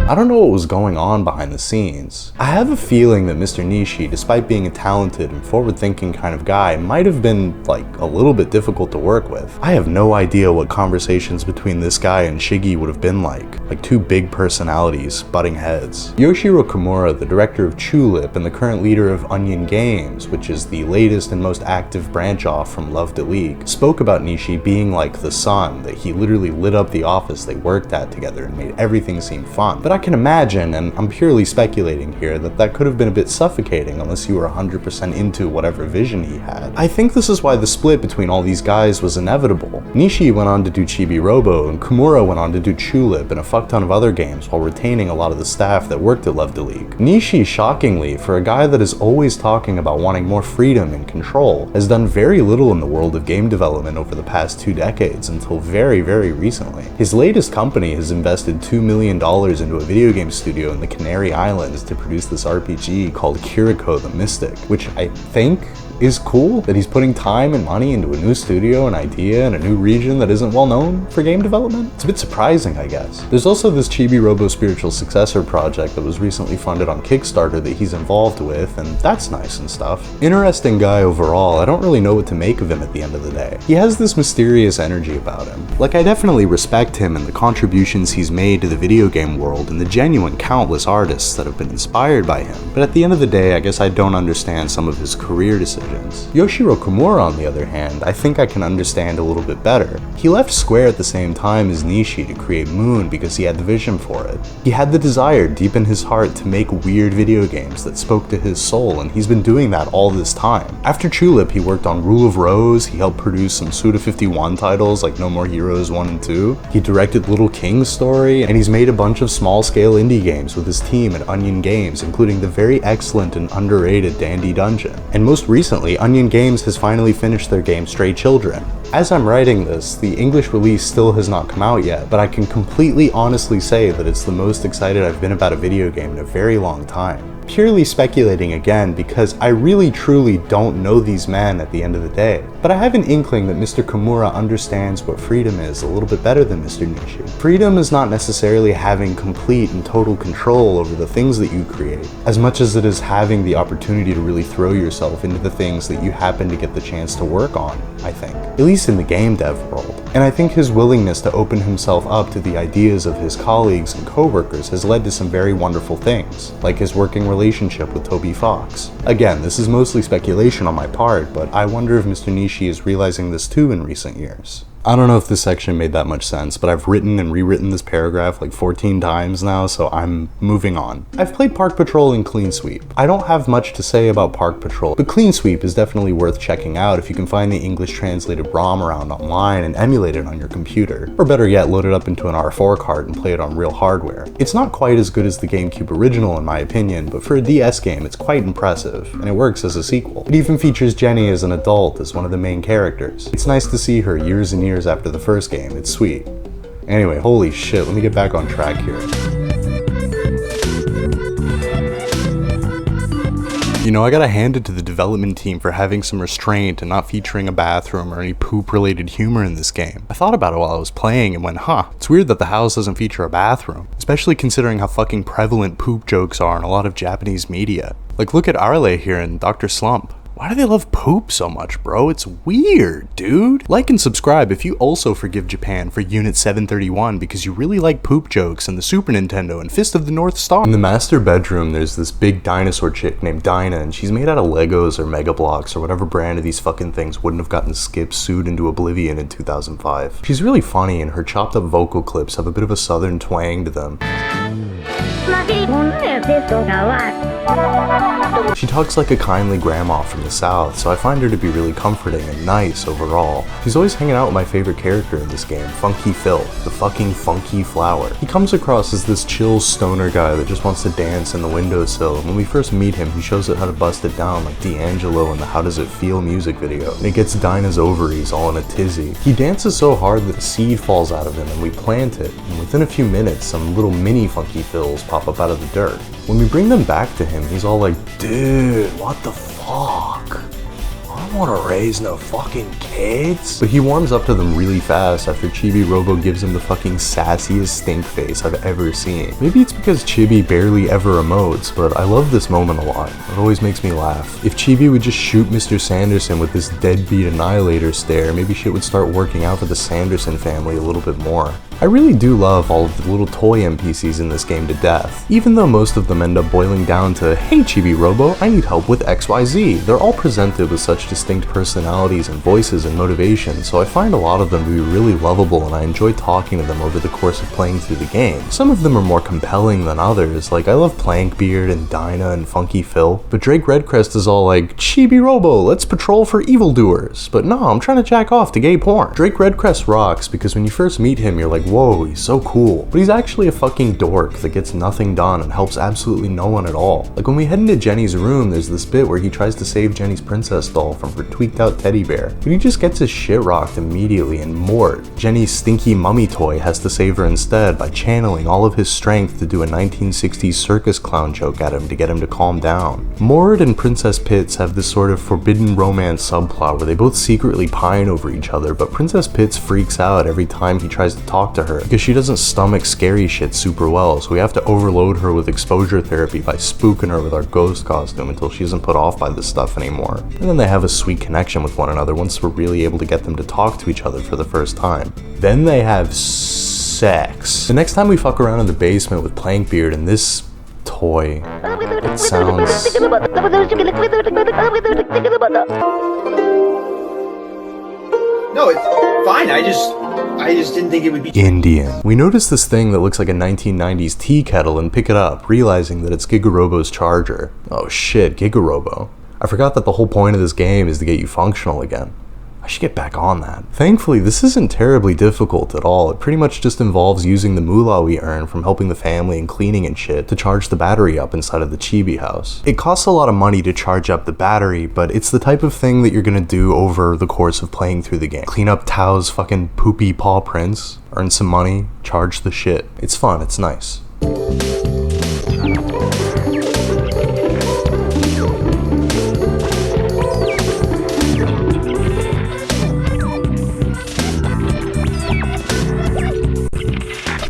I don't know what was going on behind the scenes. I have a feeling that Mr. Nishi, despite being a talented and forward-thinking kind of guy, might have been, like, a little bit difficult to work with. I have no idea what conversations between this guy and Shiggy would have been like two big personalities butting heads. Yoshiro Kimura, the director of Tulip and the current leader of Onion Games, which is the latest and most active branch off from Love to League, spoke about Nishi being like the sun, that he literally lit up the office they worked at together and made everything seem fun. But I can imagine, and I'm purely speculating here, that could have been a bit suffocating unless you were 100% into whatever vision he had. I think this is why the split between all these guys was inevitable. Nishi went on to do Chibi Robo, and Kimura went on to do Tulip and a fuck ton of other games while retaining a lot of the staff that worked at Love to League. Nishi, shockingly, for a guy that is always talking about wanting more freedom and control, has done very little in the world of game development over the past 2 decades until very, very recently. His latest company has invested $2 million into a video game studio in the Canary Islands to produce this RPG called Kiriko the Mystic, which I think is cool that he's putting time and money into a new studio, an idea, and a new region that isn't well known for game development. It's a bit surprising, I guess. There's also this Chibi Robo spiritual successor project that was recently funded on Kickstarter that he's involved with, and that's nice and stuff. Interesting guy overall. I don't really know what to make of him at the end of the day. He has this mysterious energy about him. Like, I definitely respect him and the contributions he's made to the video game world and the genuine countless artists that have been inspired by him, but at the end of the day, I guess I don't understand some of his career decisions. Yoshiro Kimura, on the other hand, I think I can understand a little bit better. He left Square at the same time as Nishi to create Moon because he had the vision for it. He had the desire deep in his heart to make weird video games that spoke to his soul, and he's been doing that all this time. After Tulip, he worked on Rule of Rose, he helped produce some Suda51 titles like No More Heroes 1 and 2, he directed Little King's Story, and he's made a bunch of small-scale indie games with his team at Onion Games, including the very excellent and underrated Dandy Dungeon. And most recently, Onion Games has finally finished their game Stray Children. As I'm writing this, the English release still has not come out yet, but I can completely honestly say that it's the most excited I've been about a video game in a very long time. Purely speculating again because I really truly don't know these men at the end of the day, but I have an inkling that Mr. Kimura understands what freedom is a little bit better than Mr. Nishi. Freedom is not necessarily having complete and total control over the things that you create, as much as it is having the opportunity to really throw yourself into the things that you happen to get the chance to work on, I think. At least in the game dev world. And I think his willingness to open himself up to the ideas of his colleagues and co-workers has led to some very wonderful things, like his working relationship with Toby Fox. Again, this is mostly speculation on my part, but I wonder if Mr. Nishi is realizing this too in recent years. I don't know if this section made that much sense, but I've written and rewritten this paragraph like 14 times now, so I'm moving on. I've played Park Patrol and Clean Sweep. I don't have much to say about Park Patrol, but Clean Sweep is definitely worth checking out if you can find the English translated ROM around online and emulate it on your computer. Or better yet, load it up into an R4 card and play it on real hardware. It's not quite as good as the GameCube original in my opinion, but for a DS game it's quite impressive, and it works as a sequel. It even features Jenny as an adult as one of the main characters. It's nice to see her years and years after the first game, it's sweet. Anyway, holy shit, let me get back on track here. You know, I gotta hand it to the development team for having some restraint and not featuring a bathroom or any poop-related humor in this game. I thought about it while I was playing and went, it's weird that the house doesn't feature a bathroom, especially considering how fucking prevalent poop jokes are in a lot of Japanese media. Like, look at Arle here in Dr. Slump. Why do they love poop so much, bro? It's weird, dude. Like and subscribe if you also forgive Japan for Unit 731 because you really like poop jokes and the Super Nintendo and Fist of the North Star. In the master bedroom, there's this big dinosaur chick named Dinah, and she's made out of Legos or Mega Bloks or whatever brand of these fucking things wouldn't have gotten Skip sued into oblivion in 2005. She's really funny, and her chopped up vocal clips have a bit of a southern twang to them. She talks like a kindly grandma from the south, so I find her to be really comforting and nice overall. She's always hanging out with my favorite character in this game, Funky Phil, the fucking funky flower. He comes across as this chill stoner guy that just wants to dance in the windowsill, and when we first meet him, he shows it how to bust it down like D'Angelo in the How Does It Feel music video, and it gets Dinah's ovaries all in a tizzy. He dances so hard that a seed falls out of him, and we plant it, and within a few minutes, some little mini Funky Phils pop up out of the dirt. When we bring them back to him, he's all like, dude, what the fuck? I don't want to raise no fucking kids. But he warms up to them really fast after Chibi Robo gives him the fucking sassiest stink face I've ever seen. Maybe it's because Chibi barely ever emotes, but I love this moment a lot. It always makes me laugh. If Chibi would just shoot Mr. Sanderson with this deadbeat annihilator stare, maybe shit would start working out for the Sanderson family a little bit more. I really do love all of the little toy NPCs in this game to death, even though most of them end up boiling down to, hey Chibi Robo, I need help with XYZ. They're all presented with such distinct personalities and voices and motivations, so I find a lot of them to be really lovable and I enjoy talking to them over the course of playing through the game. Some of them are more compelling than others, like I love Plankbeard and Dinah and Funky Phil, but Drake Redcrest is all like, Chibi Robo, let's patrol for evildoers. But no, I'm trying to jack off to gay porn. Drake Redcrest rocks because when you first meet him, you're like, whoa, he's so cool. But he's actually a fucking dork that gets nothing done and helps absolutely no one at all. Like when we head into Jenny's room, there's this bit where he tries to save Jenny's princess doll from her tweaked out teddy bear, but he just gets his shit rocked immediately, and Mort, Jenny's stinky mummy toy, has to save her instead by channeling all of his strength to do a 1960s circus clown joke at him to get him to calm down. Mort and Princess Pitts have this sort of forbidden romance subplot where they both secretly pine over each other, but Princess Pitts freaks out every time he tries to talk to her because she doesn't stomach scary shit super well, so we have to overload her with exposure therapy by spooking her with our ghost costume until she isn't put off by this stuff anymore. And then they have a sweet connection with one another once we're really able to get them to talk to each other for the first time. Then they have sex. The next time we fuck around in the basement with Plankbeard and this toy, it sounds... No, it's fine. I just didn't think it would be Indian. We notice this thing that looks like a 1990s tea kettle and pick it up, realizing that it's Giga Robo's charger. Oh shit, Giga Robo. I forgot that the whole point of this game is to get you functional again. I should get back on that. Thankfully, this isn't terribly difficult at all. It pretty much just involves using the moolah we earn from helping the family and cleaning and shit to charge the battery up inside of the Chibi house. It costs a lot of money to charge up the battery, but it's the type of thing that you're gonna do over the course of playing through the game. Clean up Tao's fucking poopy paw prints, earn some money, charge the shit. It's fun, it's nice.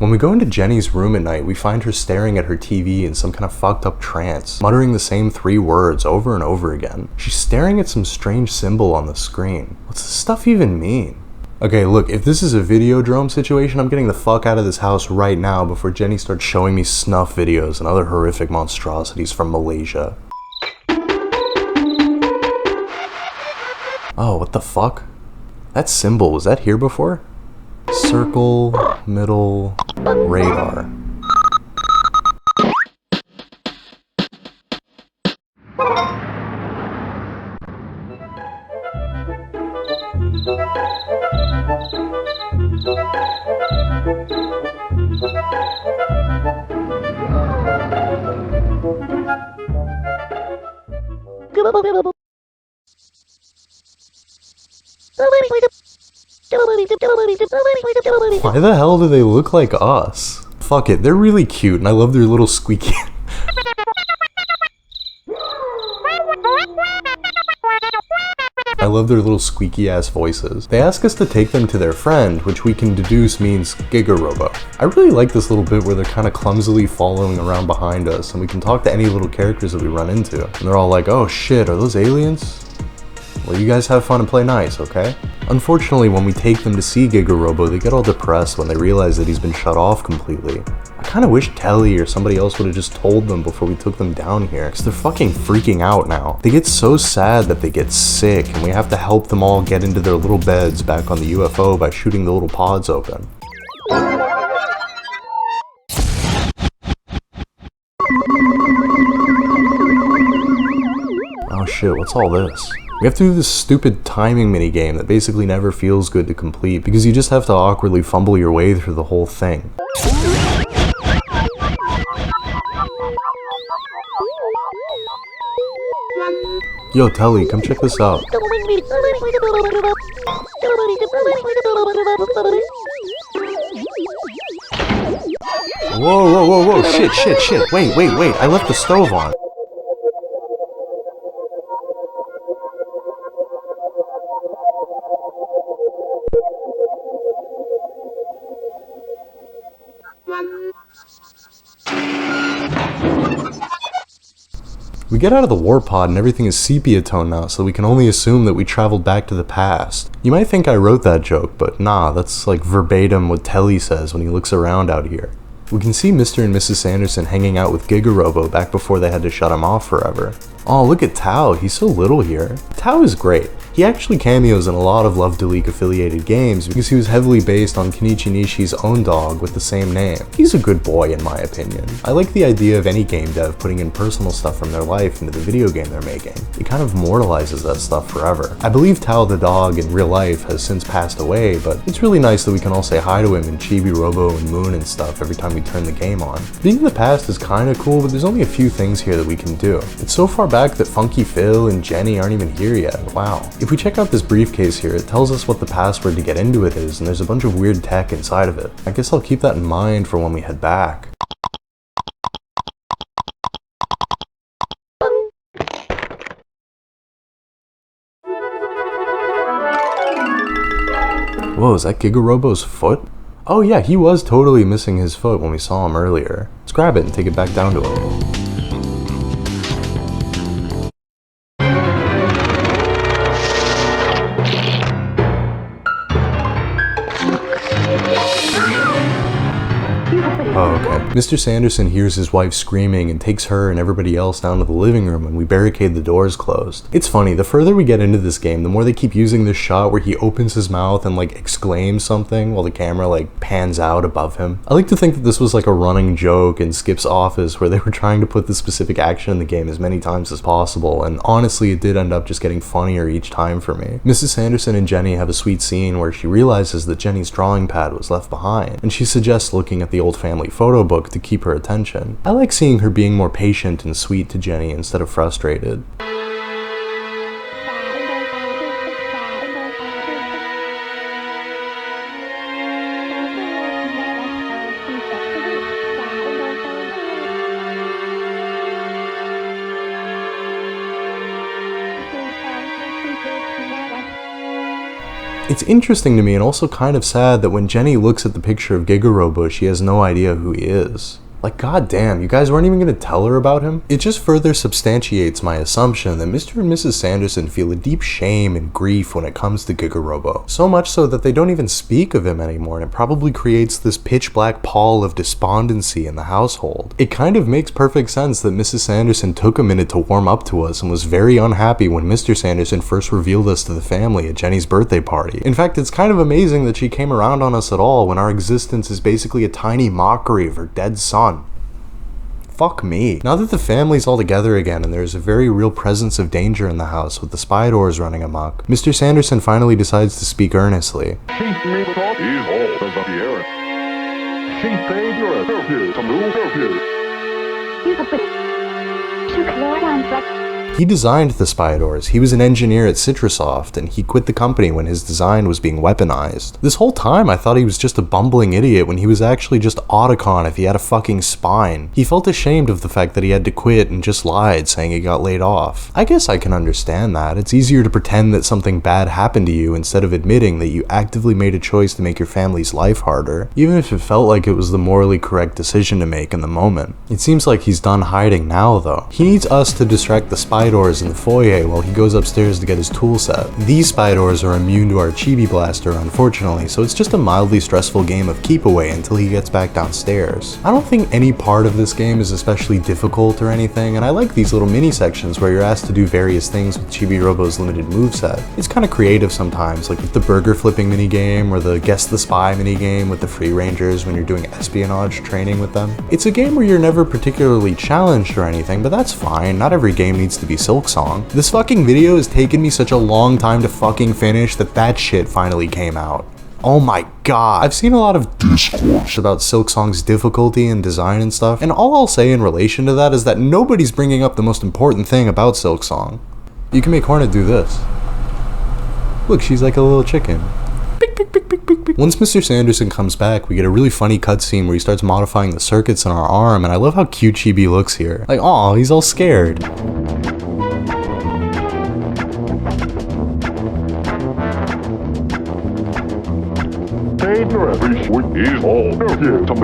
When we go into Jenny's room at night, we find her staring at her TV in some kind of fucked up trance, muttering the same 3 words over and over again. She's staring at some strange symbol on the screen. What's this stuff even mean? Okay, look, if this is a Videodrome situation, I'm getting the fuck out of this house right now before Jenny starts showing me snuff videos and other horrific monstrosities from Malaysia. Oh, what the fuck? That symbol, was that here before? Circle, middle, radar. Why the hell do they look like us? Fuck it, they're really cute and I love their little squeaky... I love their little squeaky ass voices. They ask us to take them to their friend, which we can deduce means Chibi Robo. I really like this little bit where they're kind of clumsily following around behind us and we can talk to any little characters that we run into. And they're all like, oh shit, are those aliens? Well, you guys have fun and play nice, okay? Unfortunately, when we take them to see Chibi Robo, they get all depressed when they realize that he's been shut off completely. I kinda wish Telly or somebody else would have just told them before we took them down here, because they're fucking freaking out now. They get so sad that they get sick, and we have to help them all get into their little beds back on the UFO by shooting the little pods open. Oh shit, what's all this? We have to do this stupid timing minigame that basically never feels good to complete because you just have to awkwardly fumble your way through the whole thing. Yo, Telly, come check this out. Whoa, whoa, whoa, whoa, shit, wait, I left the stove on. We get out of the warp pod and everything is sepia tone now, so we can only assume that we traveled back to the past. You might think I wrote that joke, but nah, that's like verbatim what Telly says when he looks around out here. We can see Mr. and Mrs. Sanderson hanging out with Chibi Robo back before they had to shut him off forever. Oh, look at Tao, he's so little here. Tao is great. He actually cameos in a lot of Love Delete affiliated games because he was heavily based on Kenichi Nishi's own dog with the same name. He's a good boy in my opinion. I like the idea of any game dev putting in personal stuff from their life into the video game they're making. It kind of immortalizes that stuff forever. I believe Tao the dog in real life has since passed away, but it's really nice that we can all say hi to him in Chibi Robo and Moon and stuff every time we turn the game on. Being in the past is kinda cool, but there's only a few things here that we can do. It's so far back that Funky Phil and Jenny aren't even here yet. Wow. If we check out this briefcase here, it tells us what the password to get into it is, and there's a bunch of weird tech inside of it. I guess I'll keep that in mind for when we head back. Whoa, is that Chibi Robo's foot? Oh yeah, he was totally missing his foot when we saw him earlier. Let's grab it and take it back down to him. Oh, okay. Mr. Sanderson hears his wife screaming and takes her and everybody else down to the living room and we barricade the doors closed. It's funny, the further we get into this game, the more they keep using this shot where he opens his mouth and like exclaims something while the camera like pans out above him. I like to think that this was like a running joke in Skip's office where they were trying to put the specific action in the game as many times as possible, and honestly it did end up just getting funnier each time for me. Mrs. Sanderson and Jenny have a sweet scene where she realizes that Jenny's drawing pad was left behind, and she suggests looking at the old family photo book to keep her attention. I like seeing her being more patient and sweet to Jenny instead of frustrated. It's interesting to me and also kind of sad that when Jenny looks at the picture of Chibi Robo, she has no idea who he is. Like, goddamn, you guys weren't even gonna tell her about him? It just further substantiates my assumption that Mr. and Mrs. Sanderson feel a deep shame and grief when it comes to Giga Robo. So much so that they don't even speak of him anymore, and it probably creates this pitch black pall of despondency in the household. It kind of makes perfect sense that Mrs. Sanderson took a minute to warm up to us and was very unhappy when Mr. Sanderson first revealed us to the family at Jenny's birthday party. In fact, it's kind of amazing that she came around on us at all when our existence is basically a tiny mockery of her dead son. Fuck me. Now that the family's all together again and there's a very real presence of danger in the house with the spy doors running amok, Mr. Sanderson finally decides to speak earnestly. He designed the spy doors. He was an engineer at Citrasoft, and he quit the company when his design was being weaponized. This whole time I thought he was just a bumbling idiot when he was actually just Otacon if he had a fucking spine. He felt ashamed of the fact that he had to quit and just lied, saying he got laid off. I guess I can understand that. It's easier to pretend that something bad happened to you instead of admitting that you actively made a choice to make your family's life harder, even if it felt like it was the morally correct decision to make in the moment. It seems like he's done hiding now though. He needs us to distract the spy doors in the foyer while he goes upstairs to get his tool set. These spy doors are immune to our Chibi blaster, unfortunately, so it's just a mildly stressful game of keep away until he gets back downstairs. I don't think any part of this game is especially difficult or anything, and I like these little mini sections where you're asked to do various things with Chibi Robo's limited moveset. It's kind of creative sometimes, like with the burger flipping minigame or the guess the spy minigame with the free rangers when you're doing espionage training with them. It's a game where you're never particularly challenged or anything, but that's fine. Not every game needs to be Silk Song. This fucking video has taken me such a long time to fucking finish that shit finally came out. Oh my god. I've seen a lot of discourse about Silk Song's difficulty and design and stuff, and all I'll say in relation to that is that nobody's bringing up the most important thing about Silk Song. You can make Hornet do this. Look, she's like a little chicken. Once Mr. Sanderson comes back, we get a really funny cutscene where he starts modifying the circuits in our arm, and I love how cute Chibi looks here. Like, aw, he's all scared.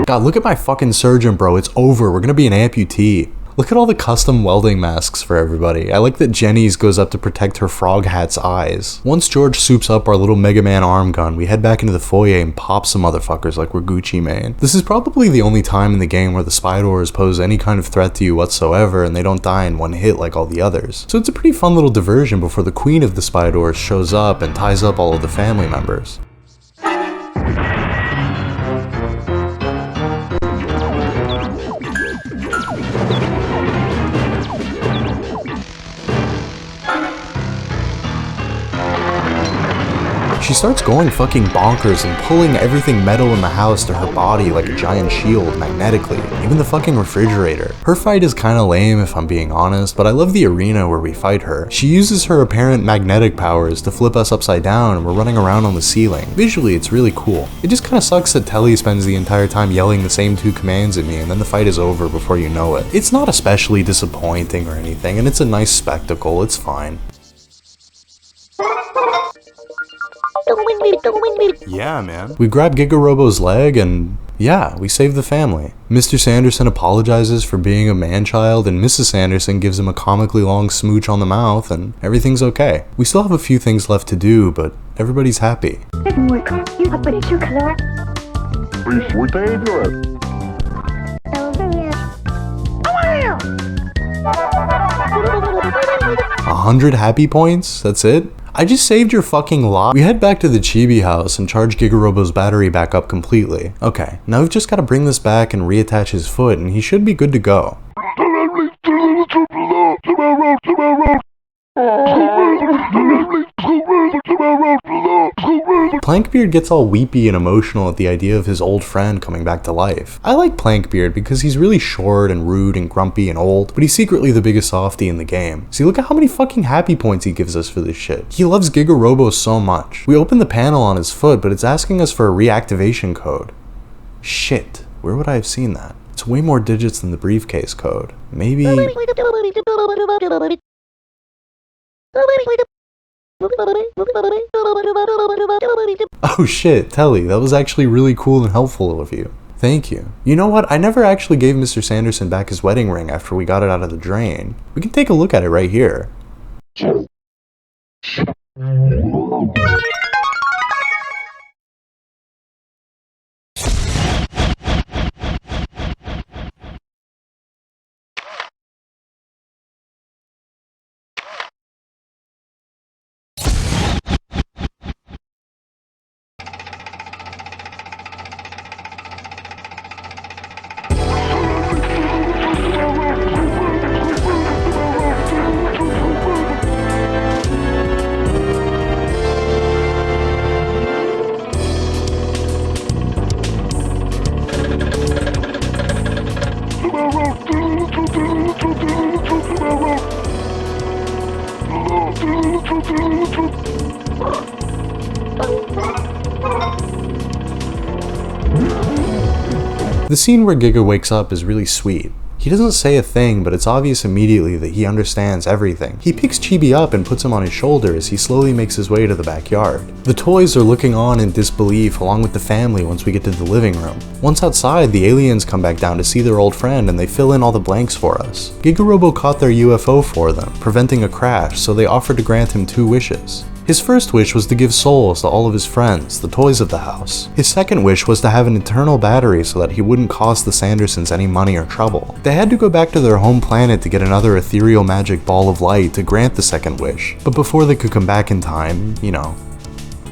God, look at my fucking surgeon, bro. It's over. We're gonna be an amputee. Look at all the custom welding masks for everybody. I like that Jenny's goes up to protect her frog hat's eyes. Once George soups up our little Mega Man arm gun, we head back into the foyer and pop some motherfuckers like we're Gucci Mane. This is probably the only time in the game where the spy doors pose any kind of threat to you whatsoever and they don't die in one hit like all the others. So it's a pretty fun little diversion before the queen of the spy doors shows up and ties up all of the family members. She starts going fucking bonkers and pulling everything metal in the house to her body like a giant shield magnetically, even the fucking refrigerator. Her fight is kinda lame if I'm being honest, but I love the arena where we fight her. She uses her apparent magnetic powers to flip us upside down and we're running around on the ceiling. Visually, it's really cool. It just kinda sucks that Telly spends the entire time yelling the same two commands at me and then the fight is over before you know it. It's not especially disappointing or anything, and it's a nice spectacle, it's fine. Yeah, man. We grab Giga Robo's leg and yeah, we save the family. Mr. Sanderson apologizes for being a man-child and Mrs. Sanderson gives him a comically long smooch on the mouth and everything's okay. We still have a few things left to do, but everybody's happy. 100 happy points? That's it? I just saved your fucking lot. We head back to the Chibi house and charge Giga Robo's battery back up completely. Okay, now we've just got to bring this back and reattach his foot and he should be good to go. Plankbeard gets all weepy and emotional at the idea of his old friend coming back to life. I like Plankbeard because he's really short and rude and grumpy and old, but he's secretly the biggest softie in the game. See, look at how many fucking happy points he gives us for this shit. He loves Giga Robo so much. We open the panel on his foot, but it's asking us for a reactivation code. Shit, where would I have seen that? It's way more digits than the briefcase code. Maybe... Oh shit, Telly, that was actually really cool and helpful of you. Thank you. You know what? I never actually gave Mr. Sanderson back his wedding ring after we got it out of the drain. We can take a look at it right here. The scene where Giga wakes up is really sweet. He doesn't say a thing, but it's obvious immediately that he understands everything. He picks Chibi up and puts him on his shoulder as he slowly makes his way to the backyard. The toys are looking on in disbelief along with the family once we get to the living room. Once outside, the aliens come back down to see their old friend and they fill in all the blanks for us. Giga Robo caught their UFO for them, preventing a crash, so they offered to grant him 2 wishes. His first wish was to give souls to all of his friends, the toys of the house. His second wish was to have an internal battery so that he wouldn't cost the Sandersons any money or trouble. They had to go back to their home planet to get another ethereal magic ball of light to grant the second wish, but before they could come back in time, you know,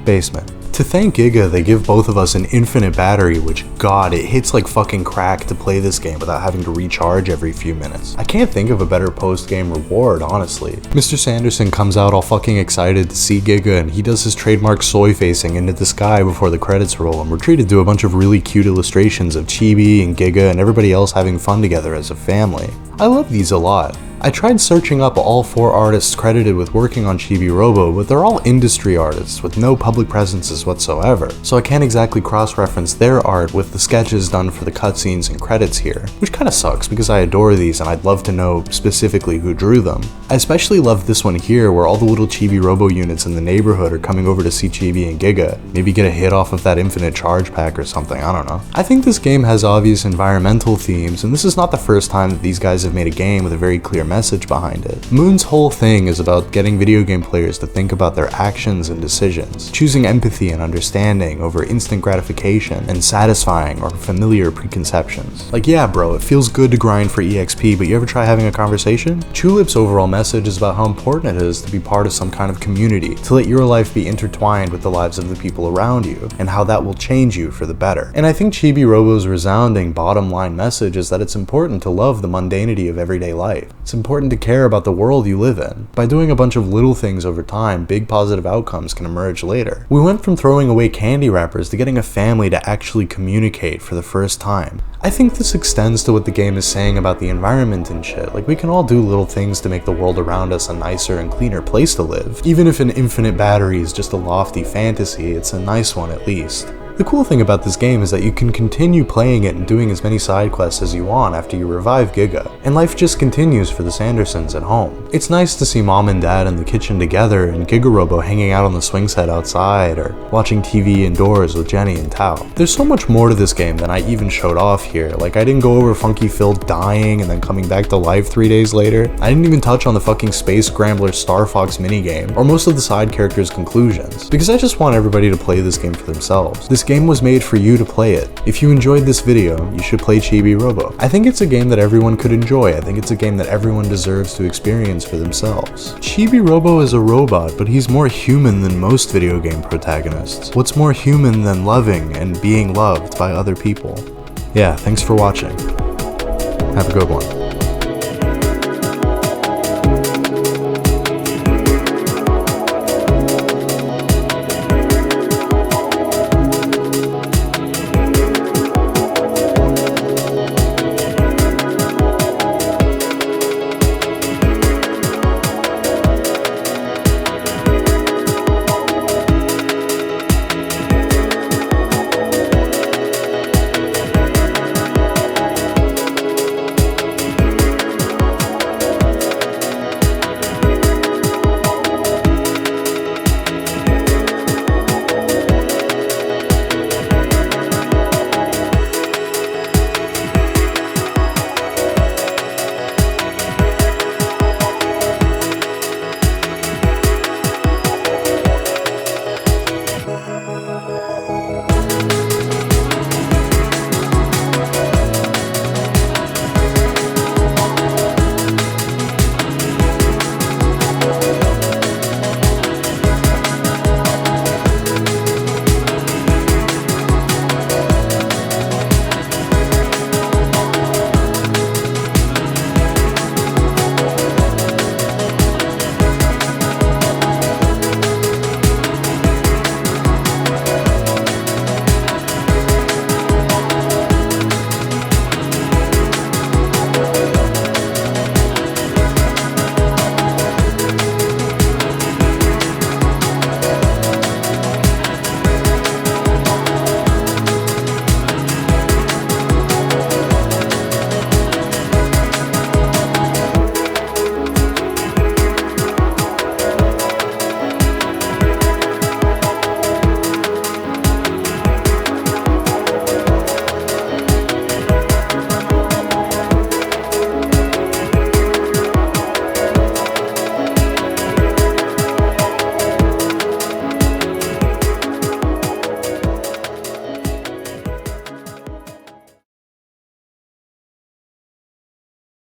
basement. To thank Giga, they give both of us an infinite battery, which, god, it hits like fucking crack to play this game without having to recharge every few minutes. I can't think of a better post-game reward, honestly. Mr. Sanderson comes out all fucking excited to see Giga, and he does his trademark soy facing into the sky before the credits roll, and we're treated to a bunch of really cute illustrations of Chibi and Giga and everybody else having fun together as a family. I love these a lot. I tried searching up all 4 artists credited with working on Chibi Robo, but they're all industry artists with no public presences whatsoever, so I can't exactly cross-reference their art with the sketches done for the cutscenes and credits here, which kinda sucks because I adore these and I'd love to know specifically who drew them. I especially love this one here where all the little Chibi Robo units in the neighborhood are coming over to see Chibi and Giga, maybe get a hit off of that infinite charge pack or something, I don't know. I think this game has obvious environmental themes, and this is not the first time that these guys have made a game with a very clear message behind it. Moon's whole thing is about getting video game players to think about their actions and decisions, choosing empathy and understanding over instant gratification and satisfying or familiar preconceptions. Like, yeah bro, it feels good to grind for EXP, but you ever try having a conversation? Tulip's overall message is about how important it is to be part of some kind of community, to let your life be intertwined with the lives of the people around you, and how that will change you for the better. And I think Chibi Robo's resounding bottom line message is that it's important to love the mundanity of everyday life. It's important to care about the world you live in. By doing a bunch of little things over time, big positive outcomes can emerge later. We went from throwing away candy wrappers to getting a family to actually communicate for the first time. I think this extends to what the game is saying about the environment and shit. Like, we can all do little things to make the world around us a nicer and cleaner place to live. Even if an infinite battery is just a lofty fantasy, it's a nice one at least. The cool thing about this game is that you can continue playing it and doing as many side quests as you want after you revive Giga, and life just continues for the Sandersons at home. It's nice to see mom and dad in the kitchen together and Giga Robo hanging out on the swing set outside or watching TV indoors with Jenny and Tao. There's so much more to this game than I even showed off here. Like, I didn't go over Funky Phil dying and then coming back to life 3 days later. I didn't even touch on the fucking Space Scrambler Star Fox minigame or most of the side characters' conclusions, because I just want everybody to play this game for themselves. This game was made for you to play it. If you enjoyed this video, you should play Chibi Robo. I think it's a game that everyone could enjoy. I think it's a game that everyone deserves to experience for themselves. Chibi Robo is a robot, but he's more human than most video game protagonists. What's more human than loving and being loved by other people? Yeah, thanks for watching. Have a good one.